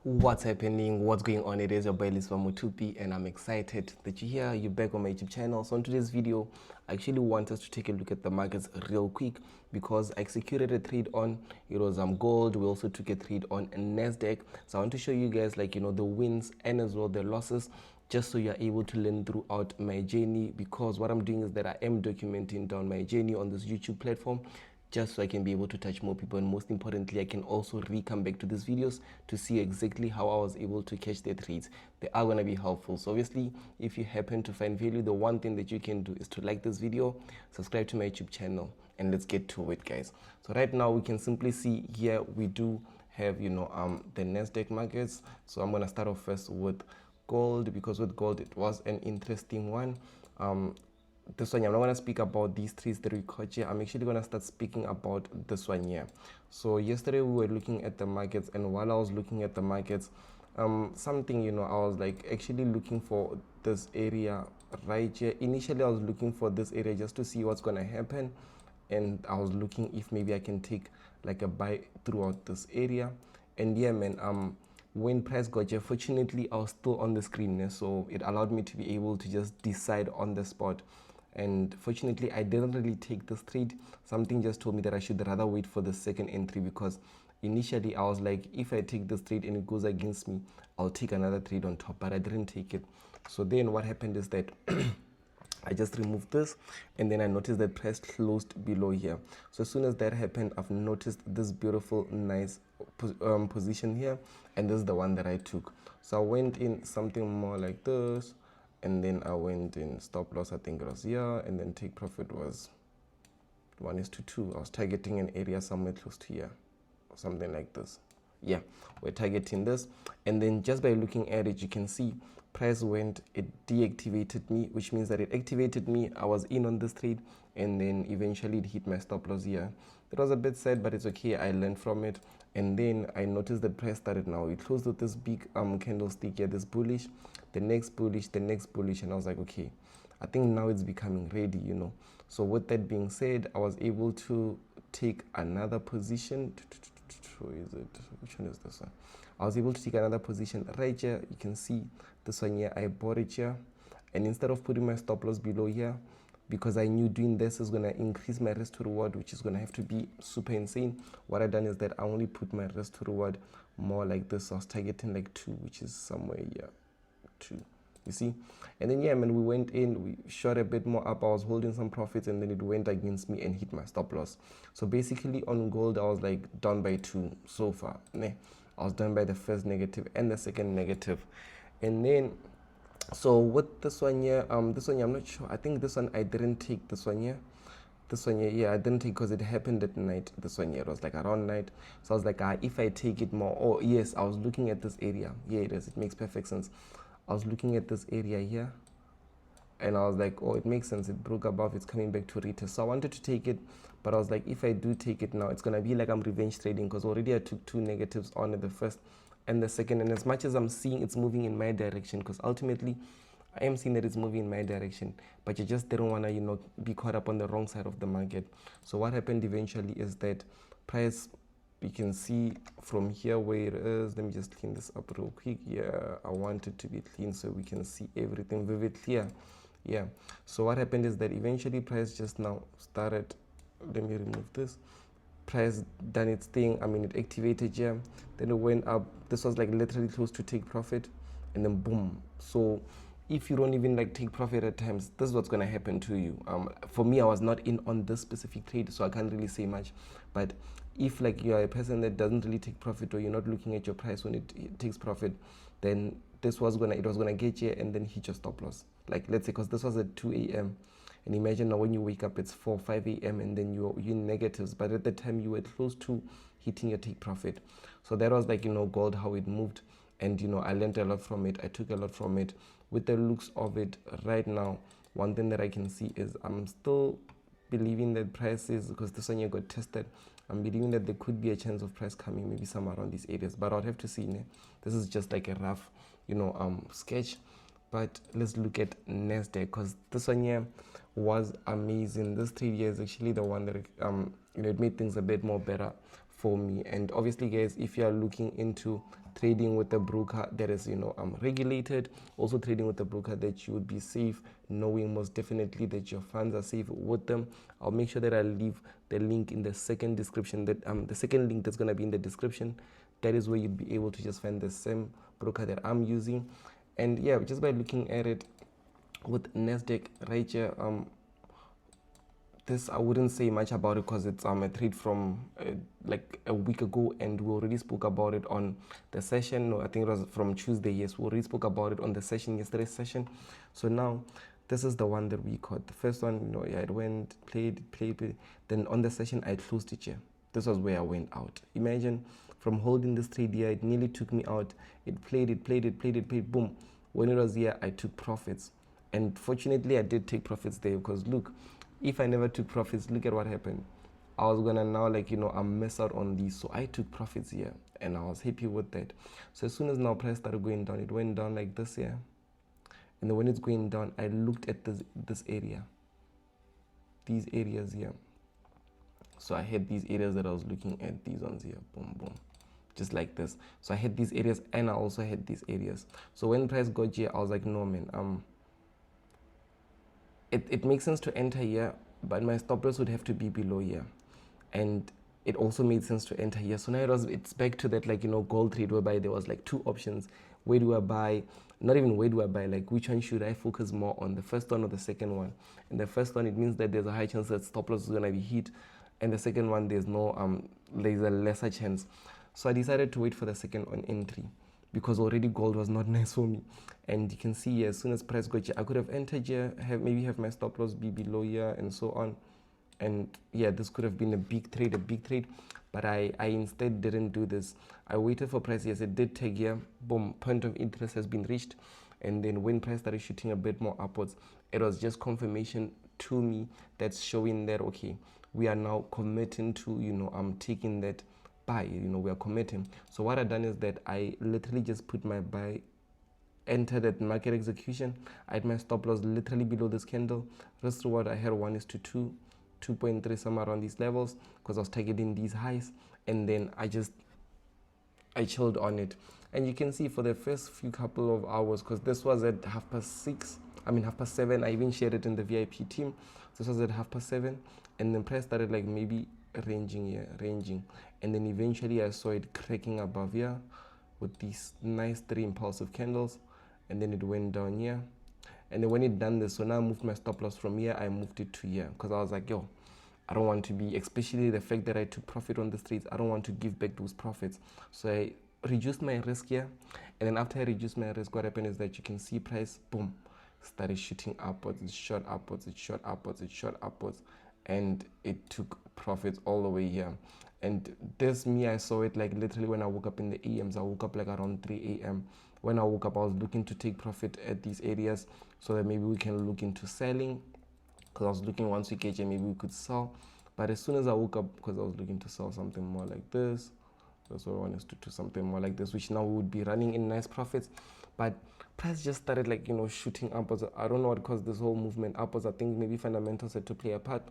What's happening? What's going on? It is your boy Liswa Mutupi, and I'm excited that you're here. You're back on my YouTube channel. So in today's video, I actually want us to take a look at the markets real quick because I executed a trade on gold. We also took a trade on NASDAQ. So I want to show you guys the wins and as well the losses, just so you're able to learn throughout my journey. Because what I'm doing is that I am documenting down my journey on this YouTube platform, just so I can be able to touch more people, and most importantly I can also come back to these videos to see exactly how I was able to catch their trades. They are going to be helpful. So obviously, if you happen to find value, the one thing that you can do is to like this video, subscribe to my YouTube channel, and let's get to it, guys. So right now we can simply see here we do have the NASDAQ markets. So I'm going to start off first with gold, because with gold it was an interesting one. This one, I'm not going to speak about these trees that we caught here. I'm actually going to start speaking about this one here. So yesterday we were looking at the markets, and while I was looking at the markets, I was like actually looking for this area right here. Initially I was looking for this area just to see what's going to happen, and I was looking if maybe I can take like a buy throughout this area. And yeah, man, when price got here, fortunately I was still on the screen, so it allowed me to be able to just decide on the spot. And fortunately I didn't really take this trade. Something just told me that I should rather wait for the second entry, because initially I was like, if I take this trade and it goes against me, I'll take another trade on top, but I didn't take it. So then what happened is that I just removed this, and then I noticed that price closed below here. So as soon as that happened, I've noticed this beautiful nice position here, and this is the one that I took. So I went in something more like this, and then I went in stop loss, I think it was here, and then take profit was 1:2. I was targeting an area somewhere close to here, or something like this. Yeah, we're targeting this, and then just by looking at it, you can see price went, it deactivated me, which means that it activated me. I was in on this trade, and then eventually it hit my stop loss here. It was a bit sad, but it's okay. I learned from it. And then I noticed that price started now. It closed with this big candlestick here, this bullish, the next bullish, the next bullish, and I was like, okay, I think now it's becoming ready, So with that being said, I was able to take another position. Which one is this one? I was able to take another position right here. You can see this one here. I bought it here, and instead of putting my stop loss below here, because I knew doing this is going to increase my risk to reward, which is going to have to be super insane, what I done is that I only put my risk to reward more like this. I was targeting like 2, which is somewhere here, 2, you see. And then yeah, man, we went in, we shot a bit more up. I was holding some profits, and then it went against me and hit my stop loss. So basically on gold I was like down by 2 so far. I was done by the first negative and the second negative. And then so with this one here, I'm not sure. I think this one I didn't take. This one here, yeah, I didn't take because it happened at night. This one here, it was like around night. So I was like, if I take it more, oh yes, I was looking at this area. Yeah, it is. It makes perfect sense. I was looking at this area here, and I was like, oh, it makes sense. It broke above. It's coming back to retest. So I wanted to take it, but I was like, if I do take it now, it's gonna be like I'm revenge trading, because already I took 2 negatives on the first and the second. And as much as I'm seeing it's moving in my direction, because ultimately I am seeing that it's moving in my direction, but you just didn't want to be caught up on the wrong side of the market. So what happened eventually is that price, you can see from here where it is. Let me just clean this up real quick. Yeah, I want it to be clean so we can see everything vivid clear. Yeah, so what happened is that eventually price just now started, let me remove this, price done its thing. I mean, it activated here, then it went up. This was like literally close to take profit, and then boom. So if you don't even take profit at times, this is what's going to happen to you. For me, I was not in on this specific trade, so I can't really say much. But if you're a person that doesn't really take profit, or you're not looking at your price when it takes profit, then it was gonna get you and then hit your stop loss. Like, let's say, because this was at 2 a.m. and imagine now when you wake up it's 4 5 a.m. and then you're in negatives, but at the time you were close to hitting your take profit. So that was gold, how it moved. And I learned a lot from it. I took a lot from it. With the looks of it right now, one thing that I can see is I'm still believing that prices, because this one you got tested, I'm believing that there could be a chance of price coming maybe somewhere around these areas, but I'll have to see. This is just like a rough sketch. But let's look at NASDAQ, because this one here was amazing. This trade here is actually the one that it made things a bit more better for me. And obviously guys, if you are looking into trading with a broker that is regulated, also trading with a broker that you would be safe, knowing most definitely that your funds are safe with them, I'll make sure that I leave the link in the second description, that the second link that's going to be in the description. That is where you'd be able to just find the same broker that I'm using. And yeah, just by looking at it with NASDAQ right here, this I wouldn't say much about it because it's a trade from like a week ago, and we already spoke about it on the session. No, I think it was from Tuesday. Yes, we already spoke about it on the session, yesterday's session. So now this is the one that we caught. The first one, yeah, it went, played. Then on the session I closed it here. This was where I went out. Imagine from holding this trade here, it nearly took me out. It played, boom. When it was here, I took profits. And fortunately, I did take profits there, because look, if I never took profits, look at what happened. I was gonna now I miss out on these. So I took profits here, and I was happy with that. So as soon as now price started going down, it went down like this here. And then when it's going down, I looked at this area, these areas here. So I had these areas that I was looking at, these ones here, boom, just like this. So I had these areas, and I also had these areas. So when price got here, I was like, no man, it makes sense to enter here, but my stop loss would have to be below here. And it also made sense to enter here. So now it's back to that gold trade, whereby there was like two options. Where do I buy? Not even where do I buy, like which one should I focus more on, the first one or the second one? And the first one, it means that there's a high chance that stop loss is going to be hit, and the second one, there's a lesser chance. So I decided to wait for the second one entry, because already gold was not nice for me. And you can see here, as soon as price got here, I could have entered here, maybe have my stop loss be below here, and so on. And yeah, this could have been a big trade, but I instead didn't do this. I waited for price. Yes, it did take here, boom, point of interest has been reached. And then when price started shooting a bit more upwards, it was just confirmation to me that's showing that, okay, we are now committing to I'm taking that buy, we are committing. So what I done is that I literally just put my buy, entered at market execution. I had my stop loss literally below this candle. Risk reward, I had 1:2, 2.3, somewhere around these levels, because I was targeting these highs. And then I chilled on it. And you can see for the first few couple of hours, because this was at 7:30. I even shared it in the VIP team. This was at 7:30, and then price started like maybe ranging here, and then eventually I saw it cracking above here with these nice 3 impulsive candles, and then it went down here. And then when it done this, so now I moved my stop loss from here, I moved it to here, because I was like, yo, I don't want to be, especially the fact that I took profit on the trades, I don't want to give back those profits. So I reduced my risk here, and then after I reduced my risk, what happened is that you can see price, boom, started shooting upwards. It shot upwards, and it took profits all the way here. And this, I saw it like literally when I woke up in the AMs. I woke up like around 3 a.m. When I woke up, I was looking to take profit at these areas, so that maybe we can look into selling, because I was looking once we get here, maybe we could sell. But as soon as I woke up, because I was looking to sell something more like this, that's what I wanted to do, something more like this, which now we would be running in nice profits. But price just started shooting upwards. I don't know what caused this whole movement upwards. I think maybe fundamentals had to play a part,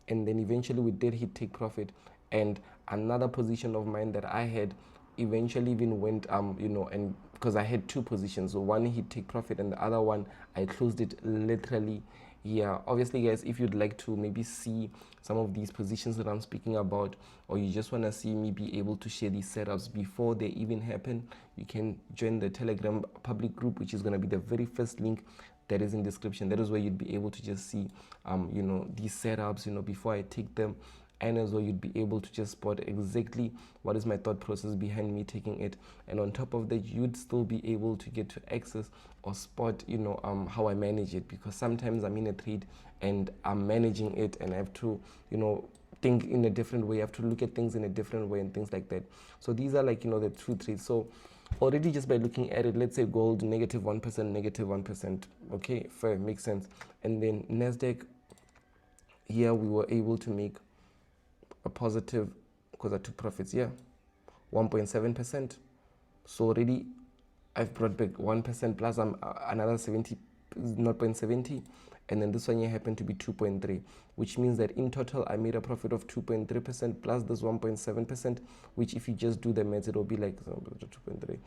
and then eventually we did hit take profit. And another position of mine that I had eventually even went and because I had 2 positions, so one hit take profit and the other one I closed it literally. Yeah, obviously guys, if you'd like to maybe see some of these positions that I'm speaking about, or you just want to see me be able to share these setups before they even happen, you can join the Telegram public group, which is going to be the very first link that is in description. That is where you'd be able to just see these setups before I take them, and as well you'd be able to just spot exactly what is my thought process behind me taking it. And on top of that, you'd still be able to get to access or spot how I manage it, because sometimes I'm in a trade and I'm managing it and I have to think in a different way, I have to look at things in a different way and things like that. So these are the 2 trades. So already just by looking at it, let's say gold -1%, okay, fair, makes sense. And then NASDAQ, here we were able to make a positive, because I took profits here, 1.7%. So already I've brought back 1% plus another 70 0.70, and then this one here happened to be 2.3, which means that in total I made a profit of 2.3% plus this 1.7%, which if you just do the math, it'll be like 2.3,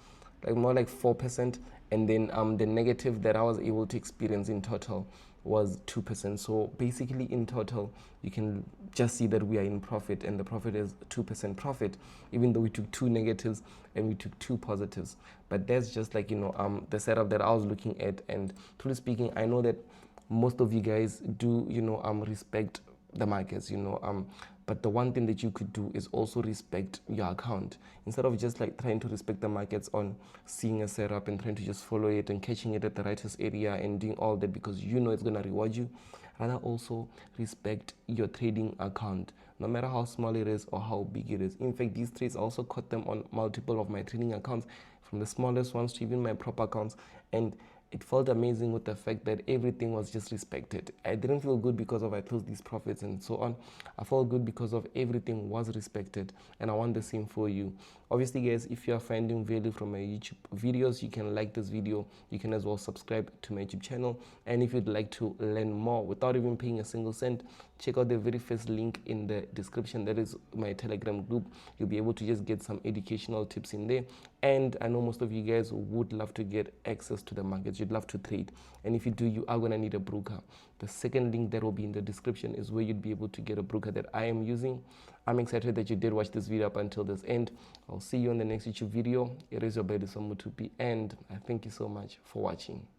like more like 4%. And then the negative that I was able to experience in total was 2%. So basically in total you can just see that we are in profit, and the profit is 2% profit, even though we took 2 negatives and we took 2 positives. But that's just like, you know, the setup that I was looking at. And truly speaking, I know that most of you guys do, you know, respect the markets, you know, but the one thing that you could do is also respect your account. Instead of just like trying to respect the markets on seeing a setup and trying to just follow it and catching it at the rightest area and doing all that because you know it's going to reward you, rather also respect your trading account, no matter how small it is or how big it is. In fact, these trades I also caught them on multiple of my trading accounts, from the smallest ones to even my proper accounts, and it felt amazing with the fact that everything was just respected. I didn't feel good because of I closed these profits and so on. I felt good because of everything was respected, and I want the same for you. Obviously guys, if you are finding value from my YouTube videos, you can like this video. You can as well subscribe to my YouTube channel, and if you'd like to learn more without even paying a single cent, check out the very first link in the description. That is my Telegram group. You'll be able to just get some educational tips in there, and I know most of you guys would love to get access to the markets. You'd love to trade, and if you do, you are going to need a broker. The second link that will be in the description is where you'd be able to get a broker that I am using. I'm excited that you did watch this video up until this end. I'll see you on the next YouTube video. It is your boy Mutupi, and I thank you so much for watching.